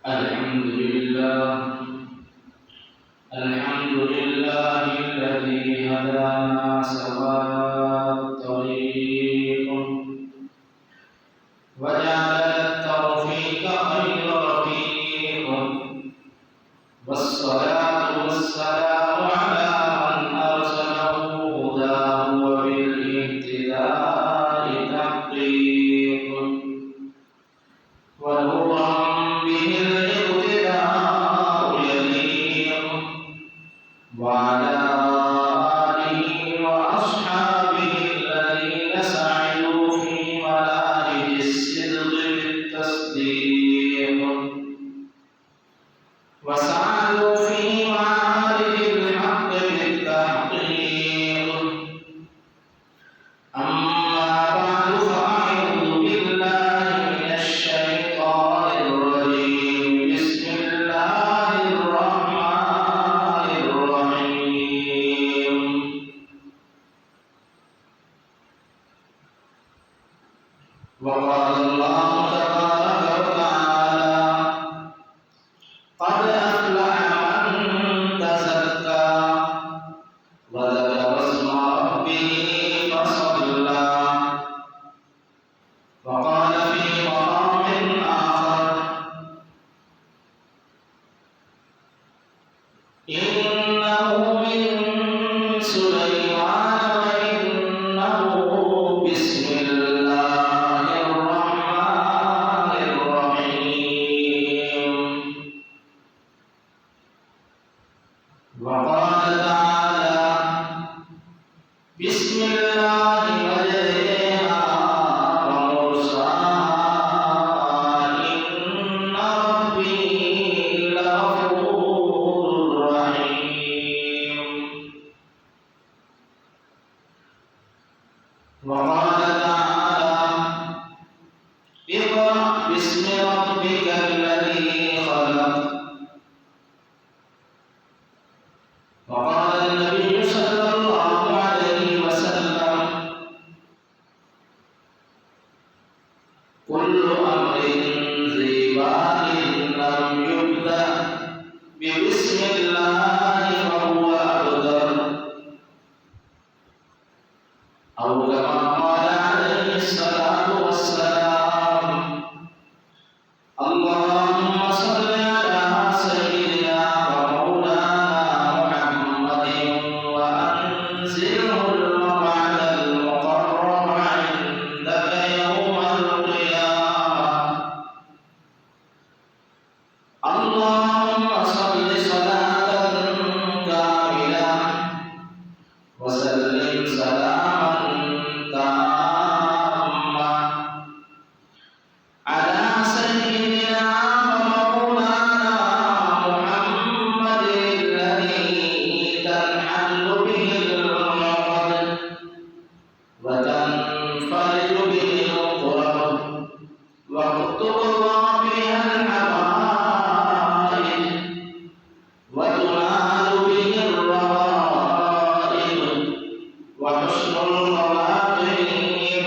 الحمد لله الحمد لله الذي هدانا سواء الطريق وجعل التوفيق خير رفيق والصلاة والسلام على من أرسله هداه وبالاهتداء تحقيق ونورا به الاقتداء يليق وعلى آله وأصحابه الذين سعدوا في مناهج الصدق بالتصديق وسعدوا في معارج الحق بالتحقيق أما بعد فأعوذ بالله من الشيطان الرجيم بسم الله الرحمن الرحيم وقال الله تبارك وتعالى قد أفلح من تزكى وذكر اسم ربه فصلى وقال في مقام آخر إنه من سليمان وإنه بسم الله الرحمن الرحيم وقال تعالى بسم الله مجريها ومرساها إن ربي لغفور رحيم وقال تعالى اقرأ باسم ربك الذي خلق وقال النبي صلى الله عليه وسلم كل أمر ذي بال لم يبدأ ببسم الله فهو أبتر أو كما قال عليه الصلاة والسلام اللهم صل على سيدنا ومولانا محمد وأنزله المقعد المقرر عندك يوم القيامة اللهم صل صلاة كاملة وسلم سلاما تاما على سيدنا ومولانا محمد الذي تنحل به العقد وتنفرج به الكرب وتقضى بها الحوائج وتنال به الرغائب وحسن الخواتيم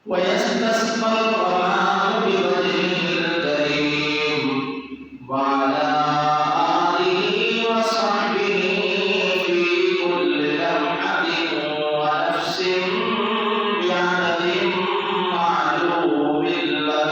ويستسقى الغمام بوجهه الكريم وعلى آله وصحبه في كل لمحة ونفس بعدد معلوم له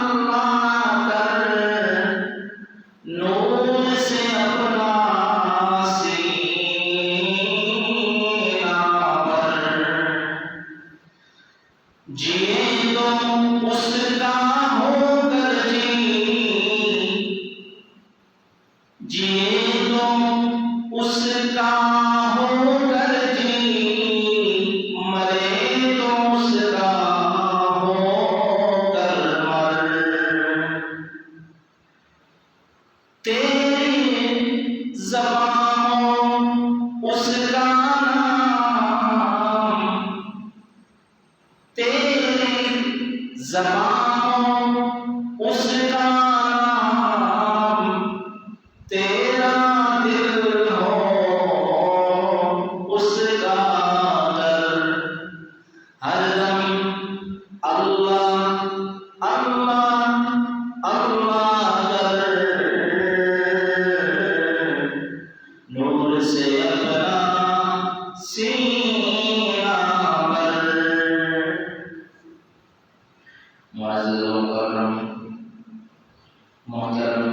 اللہ کر، نور سے اپنا سینہ بھر، جیے تو اس کا ہو کر جیے تو اس کا ہو کر مرے تو اس کا ہو کر مر، تیری زبان اس کا نام، تیری زبان اس کا نام، تیرا دل ہو اس کا در، ہر دم اللہ اللہ اللہ کر، نور سے اپنا سینہ بھر۔ معزز و مکرم محترم،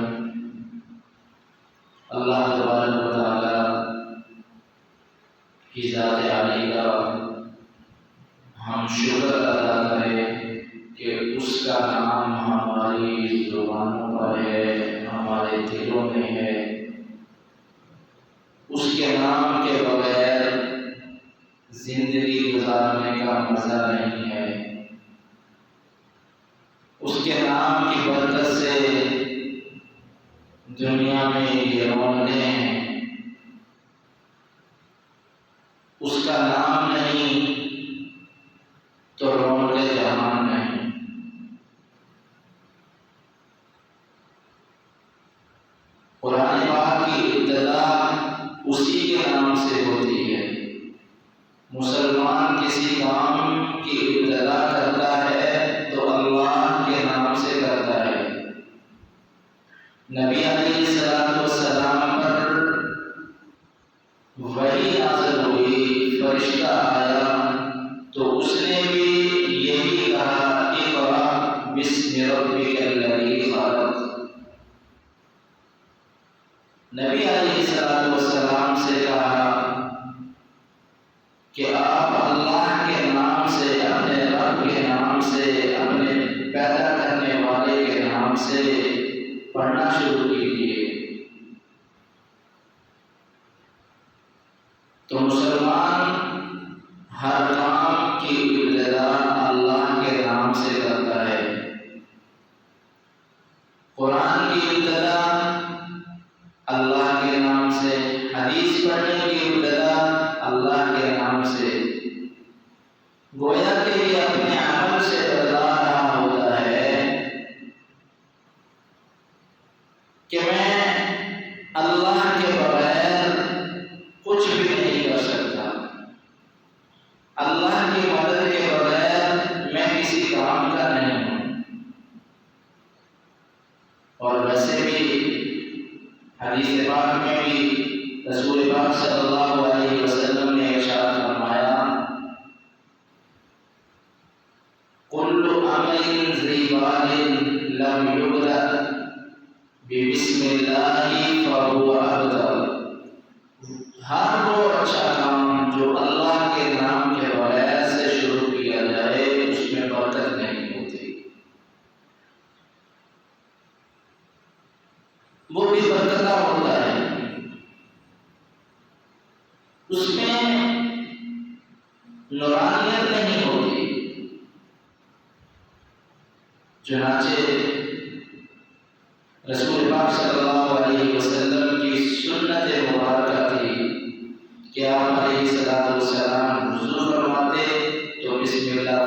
اللہ تبارک و تعالی کی ذات عالی کا ہم شکر ادا کریں کہ اس کا نام ہماری زبانوں پر ہے، ہمارے دلوں میں ہے۔ اس کے نام کے بغیر زندگی گزارنے کا مزہ نہیں ہے۔ اس کے نام کی برکت سے دنیا میں یہ رونقیں ہیں۔ اس کا نام نہیں تو رونقیں جہان نہیں۔ قرآن پاک کی ابتدا اسی کے نام سے ہوتی ہے۔ مسلمان کسی کام کی ابتدا کرتا ہے تو اللہ کے نام سے کرتا ہے۔ نبی علیہ السلام پر وحی نازل ہوئی، فرشتہ آیا تو اس نے بھی یہی کہا، اقرأ بسم ربک الذی خلق۔ نبی علیہ السلام سے کہا کہ آپ اللہ کے نام سے، اپنے رب کے نام سے، اپنے پیدا کرنے والے کے نام سے پڑھنا شروع کیجیے۔ تو مسلمان ہر کام کی ابتدا اللہ کے نام سے کرتا ہے۔ قرآن کی ابتدا اللہ کے نام سے، حدیث پڑھنے کی ابتدا اللہ کے نام سے، گویا کہ یہ اپنے عمل سے بتلا رہا ہوتا ہے کہ میں اللہ کے بغیر کچھ بھی نہیں کر سکتا، اللہ کی مدد کے بغیر میں کسی کام کا نہیں ہوں۔ اور ویسے بھی حدیث پاک میں بھی رسول پاک صلی اللہ علیہ وسلم نے ارشاد فرمایا، کل عمل ذی بال لم یبدأ بسم اللہ فہو ابتر، ہر وہ اچھا کام جو اللہ کے نام کے بغیر سے شروع کیا جائے اس میں برکت نہیں ہوتی، وہ بھی برکتہ ہوتا ہے، اس میں نورانیت نہیں ہوتی۔ چنانچہ رسول پاک صلی اللہ علیہ وسلم کی سنت مبارکہ تھی کہ آپ علیہ السلام وضو فرماتے تو بسم اللہ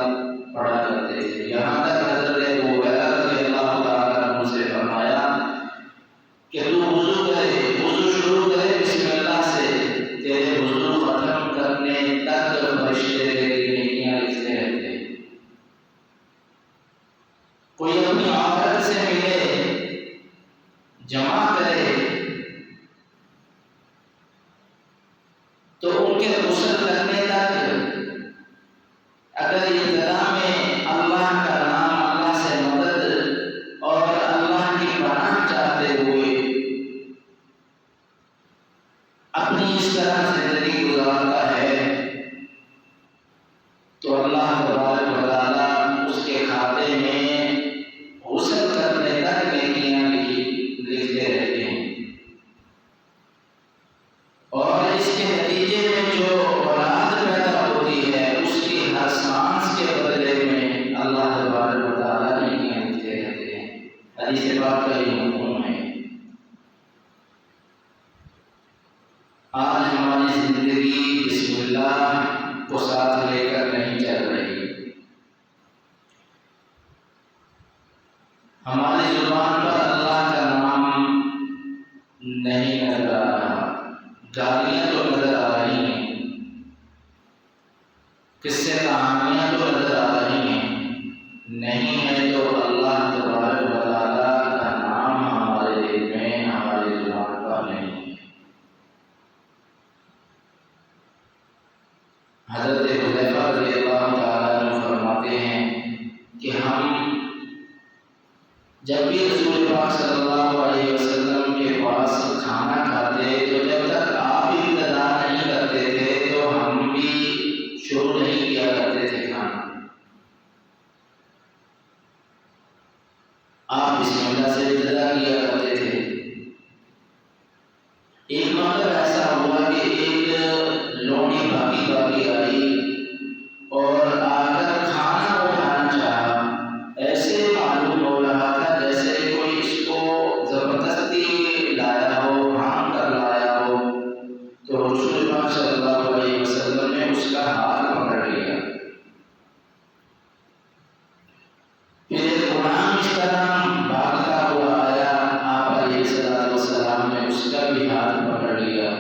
پڑھا کرتے تھے۔ یہاں تک حضرت ابو ہریرہ رضی اللہ تعالیٰ عنہ سے فرمایا کہ تو وضو کرے، وضو شروع کرے بسم اللہ سے، تیرے وضو ختم کرنے تک فرشتے تیری نیکیاں لکھتے رہتے۔ کوئی اپنی عورت سے ملے، جمع کرے تو ان کے غسل کرنے تک اگر ابتدا میں اللہ کا نام، اللہ سے مدد حدیث پاک کا یہ مفہوم ہے۔ آج ہماری زندگی بسم اللہ کو ساتھ لے کر نہیں چل رہی، ہماری زبان پر اللہ کا نام نہیں نظر آ رہا، گالیاں تو نظر آ رہی ہیں، قصے کہانیاں تو نظر آ رہی ہیں، نہیں ہے تو اللہ تبارک و تعالیٰ کا نام ہمارے دل میں، ہماری زبان پر نہیں ہے۔ حضرت حذیفہ رضی اللہ تعالیٰ عنہ فرماتے ہیں کہ ہم جب بھی رسول پاک صلی اللہ علیہ وسلم کے پاس کھانا کھاتے تو جب تک آپ ابتدا نہیں کرتے تھے تو ہم بھی شروع نہیں کیا کرتے تھے کھانا۔ آپ بسم اللہ سے ابتدا کیا کرتے تھے۔ ایک مرتبہ ایسا ہوا کہ ایک لونڈی باقی آئی اور آ کر کھانا اٹھانا چاہا، ایسے معلوم ہو رہا تھا جیسے کوئی اس کو زبردستی لایا ہو، بھانگ کر لایا ہو، تو رسول پاک صلی اللہ علیہ وسلم نے اس کا ہاتھ پکڑ لیا۔ پھر ایک غلام اس طرح بھاگتا ہوا آیا، آپ علیہ السلام نے اس کا بھی ہاتھ پکڑ لیا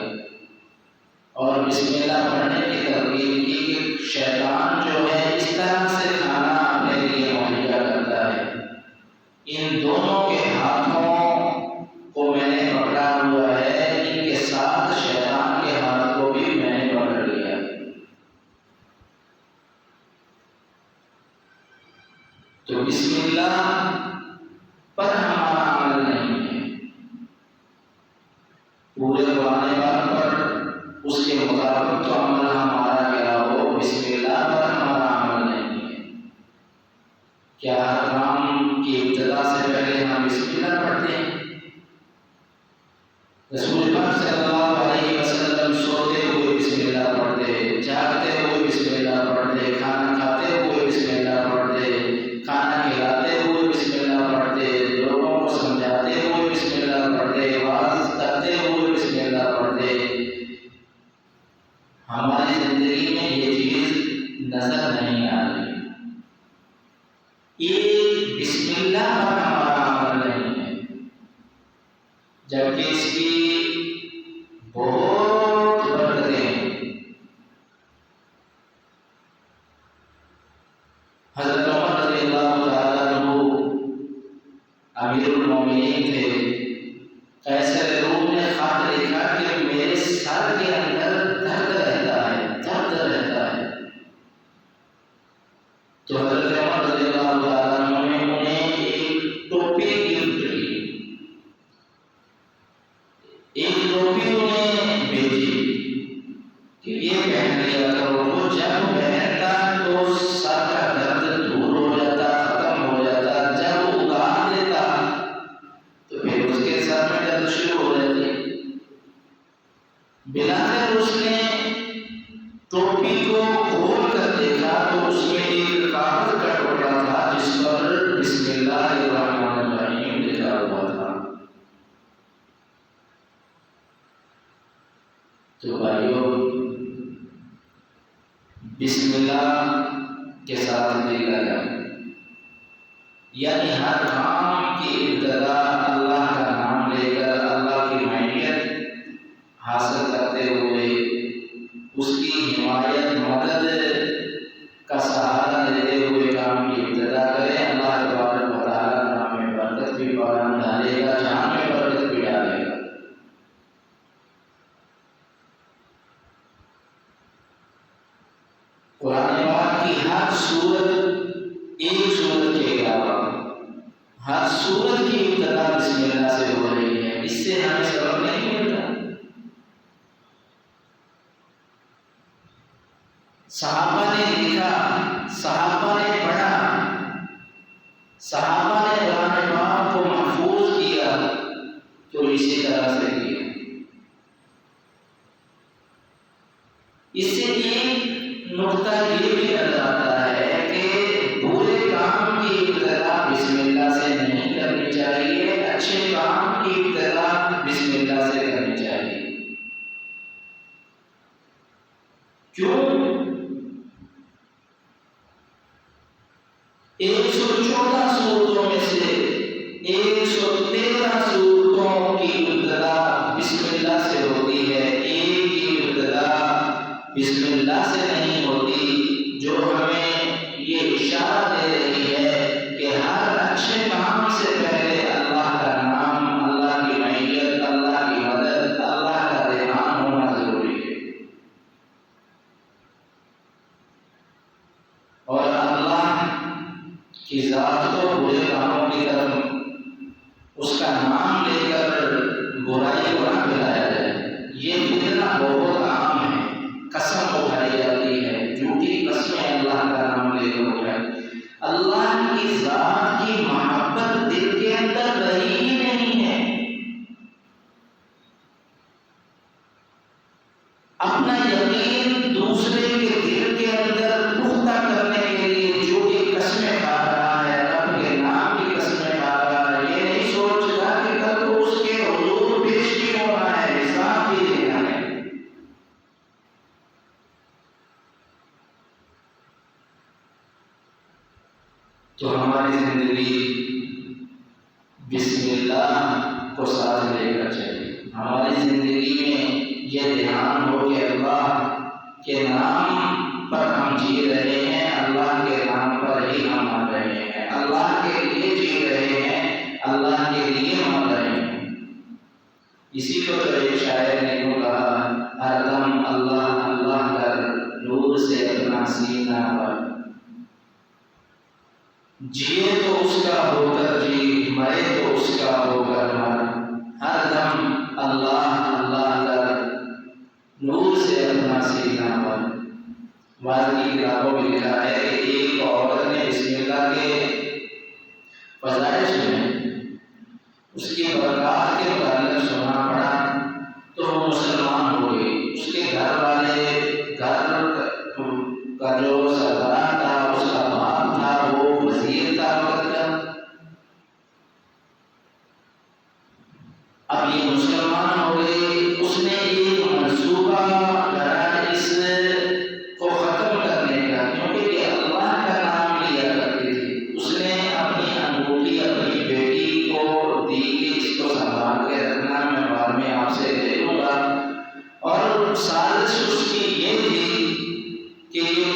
اور بسم اللہ پڑھنے کی ترغیب کی کہ شیطان جو ہے اس طرح سے کھانا اپنے لیے مہیا کرتا ہے، ان دونوں کے ہاتھوں کو میں نے پکڑا ہوا ہے، ان کے ساتھ شیطان کے ہاتھ کو بھی میں نے پکڑ لیا۔ تو بسم اللہ پر ہمارا عمل نہیں ہے، پورے قرآن پاک پر اس کے مطابق تو عمل ہمارا کیا ہو، بسم اللہ پر ہمارا عمل نہیں ہے۔ کیا ہر کام کی ابتدا سے پہلے ہم بسم اللہ پڑھتے ہیں؟ رسول پاک صلی اللہ علیہ وسلم سوتے ہوئے بسم اللہ پڑھتے، جاگتے ہوئے بسم اللہ پڑھتے، کھانا کھاتے ہوئے بسم اللہ پڑھتے، کھانا کھلاتے ہوئے بسم اللہ پڑھتے، لوگوں کو سمجھاتے ہوئے بسم اللہ پڑھتے، واعظ کرتے ہوئے بسم اللہ پڑھتے۔ ہماری زندگی میں یہ چیز نظر نہیں آ رہی۔ یہ بسم اللہ پر ہمارا عمل نہیں ہے، جبکہ اس کی بہت برکتیں ہیں۔ حضرت عمر رضی اللہ تعالیٰ عنہ امیر المومنین تھے، قیصر روم نے خط لکھا کہ میرے سر کے اندر درد رہتا ہے، تو حضرت عمر رضی اللہ تعالیٰ عنہ نے انہیں ایک ٹوپی گفٹ کی، ایک ٹوپی انہیں بھیجی کہ یہ پہن لیا کرو، وہ جب پہنتا تو سر کا درد دور ہو جاتا، ختم ہو جاتا، جب اتار دیتا تو پھر اس کے سر میں درد شروع ہو جاتی۔ بلاخر اس نے ٹوپی کو کھول کر دیکھا تو اس میں ایک کاغذ کا ٹکڑا تھا جس پر بسم اللہ الرحمن الرحیم لکھا ہوا تھا۔ تو بھائیو، بسم اللہ کے ساتھ دل لگا، یعنی ہر کام کی ابتدا اللہ کا نام لے کر، اللہ کی معیت حاصل کرتے ہوئے، اس کی حمایت مدد کا سہارا لیتے ہوئے کام کی ابتدا کرے۔ اللہ تبارک و تعالیٰ نام میں برکت بھی ڈالے گا، جہاں میں برکت بھی ڈالے گا۔ قرآن پاک کی ہر سورت، ایک سورت کے علاوہ ہر سورت کی ابتدا بسم اللہ سے ہو رہی ہے، اس سے ہمیں سبق نہیں ملتا۔ صحابہ نے لکھا، صحابہ نے پڑھا، صحابہ نے قرآن پاک کو محفوظ کیا، تو اسی طرح سے کیا۔ اس سے ایک نقطہ یہ بھی نظر آتا ہے کہ برے کام کی ابتدا بسم اللہ سے نہیں کرنی چاہیے، اس کا نام لے کر برائی کو نہ پھیلایا جائے۔ یہ فتنہ بہت عام ہے، قسم اٹھائی جاتی ہے، جھوٹی قسمیں اللہ کا نام لے کر اٹھائی۔ اللہ کی ذات کی محبت دل کے اندر رہی ہی نہیں ہے۔ اپنا یقین دوسرے کے دل کے اندر پختہ کرنے کے لیے جھوٹی قسمیں کھا رہا ہے، رب کے نام کی قسمیں کھا رہا ہے۔ یہ نہیں سوچ رہا کہ کل تو اس کے حضور پیش بھی ہو رہا ہے، حساب بھی دینا ہے۔ تو ہماری زندگی بسم اللہ کو ساتھ لے کر چلیے۔ ہماری زندگی میں یہ دھیان ہو کہ اللہ کے نام پر ہم جی رہے ہیں، اللہ کے نام پر ہی ہم مر رہے ہیں، اللہ کے لیے جی رہے ہیں، اللہ کے لیے مر رہے ہیں۔ اسی کو تو ایک شاعر نے یوں کہا، ہر دم اللہ اللہ کر نور سے اپنا سینہ پر، جیے تو اس کا ہو کر جی، مرے تو اس کا ہو کر مر، ہر دم اللہ اللہ کر نور سے اپنا سینہ پر۔ بعض کی کتابوں میں لکھا ہے کہ ایک عورت نے بسم اللہ کے فضائل سنے، اس کی برکات کے متعلق سنا پڑا تو وہ مسلمان ہو گئی۔ اس کے گھر والے، گھر کا جو سردار تھا، اس کا باپ تھا، وہ وزیر تھا وقت کا۔ اب یہ مسلمان ہو گئی، اس نے ایک منصوبہ کرا اس کو ختم کرنے کا، کیونکہ یہ اللہ کا نام لیا کرتی تھی۔ اس نے اپنی انگوٹھی اپنی بیٹی کو دی کہ اس کو سنبھال کے رکھنا، میں بعد میں آپ سے لے لوں گا۔ اور سازش اس کی یہ تھی کہ یہ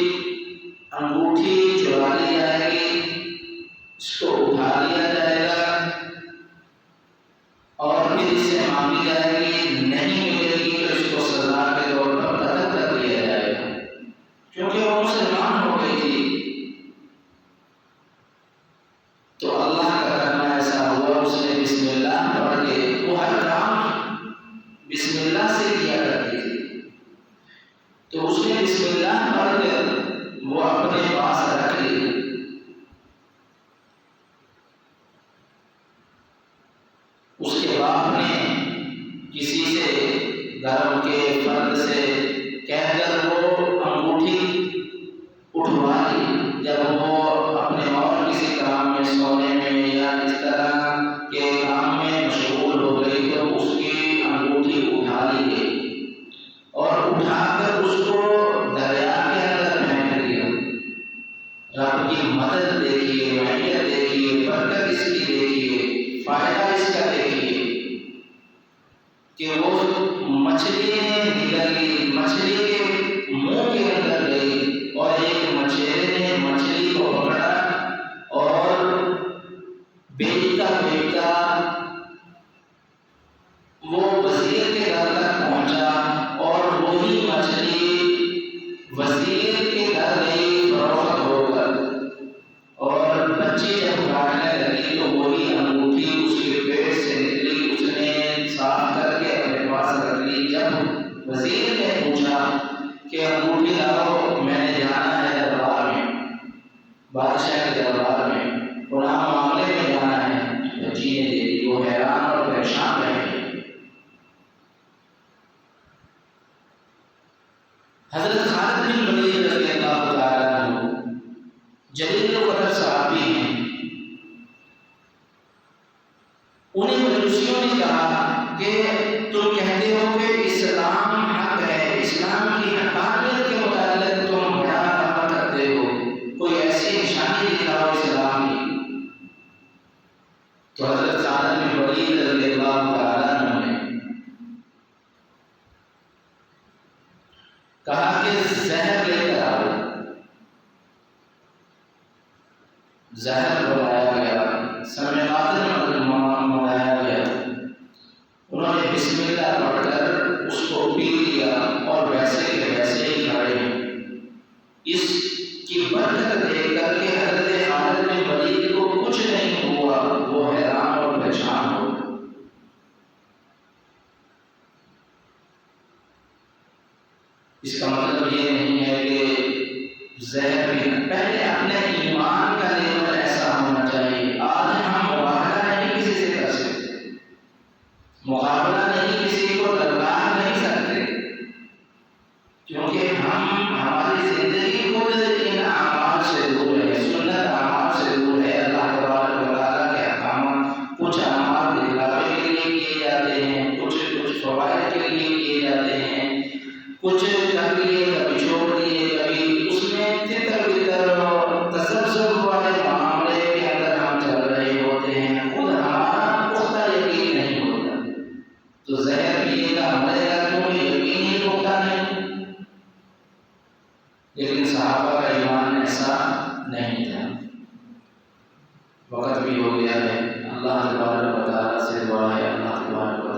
انگوٹھی چرا لی جائے گی، اس کو اٹھا لیا جائے گا اور پھر اسے مانگی جائے گی، نہیں ملے گی تو اس کو سزا کے طور پر قتل کر دیا جائے گا، کیونکہ وہ مسلمان ہو گئی تھی۔ تو اللہ کا کرنا ایسا ہوا، اس نے بسم اللہ پڑھ کے، وہ ہر کام بسم اللہ سے کیا کرتی تھی، تو اس نے بسم اللہ پڑھ کر وہ اپنے پاس رکھ لی۔ اس کے باپ نے کسی سے، گھر کے فرد سے کہہ کر وہ انگوٹھی اٹھوا لی۔ جب وہ اپنے اور کسی کام میں، سونے میں یا اس طرح کے کام میں مشغول ہو گئی تو اس کی انگوٹھی اٹھا لی گئی اور اٹھا کر اس کو دریا کے اندر پھینک دیا۔ رب کی مدد دیکھیے، معیت دیکھیے، برکت اس کی دیکھیے، فائدہ اس کا دیکھیے کہ وہ مچھلی نکلی، مچھلی کے منہ کے اندر گئی اور ایک مچھلی نے مچھلی کو پکڑا اور بیچتا بیچتا وہ وزیر کے گھر تک پہنچا اور وہی مچھلی وزیر کے گھر گئی فروخت ہو کر، اور بچی جب کاٹنے لگی تو وہی انگوٹھی اس کے پیٹ سے نکلی، اس نے صاف کر کے اپنے پاس رکھ لی۔ جب وزیر نے پوچھا کہ انگوٹھی لاؤ، میں نے جانا ہے دربار میں، بادشاہ کے دربار میں، فلاں معاملے میں جانا ہے، بچی نے دے دی۔ وہ حیران اور پریشان رہے۔ حضرت خالد بن ولید رضی اللہ تعالیٰ عنہ جلیل القدر صحابی ہیں، انہیں مجوسیوں نے کہا کہ تم کہتے ہو کہ اسلام حق ہے، اسلام کی حقانیت کے متعلق تم بڑا دعویٰ کرتے ہو، کوئی ایسی نشانی دکھاؤ اسلام کی۔ تو حضرت خالد بن ولید رضی اللہ تعالیٰ عنہ نے کہا کہ زہر لے کر آؤ۔ زہر بلایا گیا، سم قاتل منگایا گیا، انہوں نے بسم اللہ پڑھ کر اس کو پی لیا اور ویسے کے ویسے ہی کھڑے ہیں۔ اس کی برکت دیکھ کر کے حضرت خالد بن ولید کو کچھ نہیں ہوا، وہ حیران اور پریشان اس کا مطلب یہ نہیں ہے کہ زہر بھی پہلے اپنے ایمان کا لیول ایسا ہونا چاہیے. آج ہم مقابلہ نہیں کسی سے کر سکتے، مقابلہ نہیں کسی کو درکار نہیں سکتے، کیونکہ ہماری زندگی خود ان اعمال سے دور ہے، سنت اعمال سے دور ہے. اللہ تبارک و تعالیٰ کے احکامات کچھ اعمال دکھلاوے کے لیے کیے جاتے ہیں، کچھ فوائد کے لیے کیے جاتے ہیں، کچھ کر لیے کبھی چھوڑ دیے، کبھی اس میں تتر بتر اور تذبذب والے معاملے کے اندر ہم چل رہے ہوتے ہیں، خود ہمارا پختہ یقین نہیں ہوتا. تو زہر پیے گا مرے گا کیونکہ یقین ہی پختہ نہیں. لیکن صحابہ کا ایمان ایسا نہیں تھا. وقت بھی ہو گیا ہے. اللہ تبارک و تعالیٰ سے دعا ہے اللہ تبارک و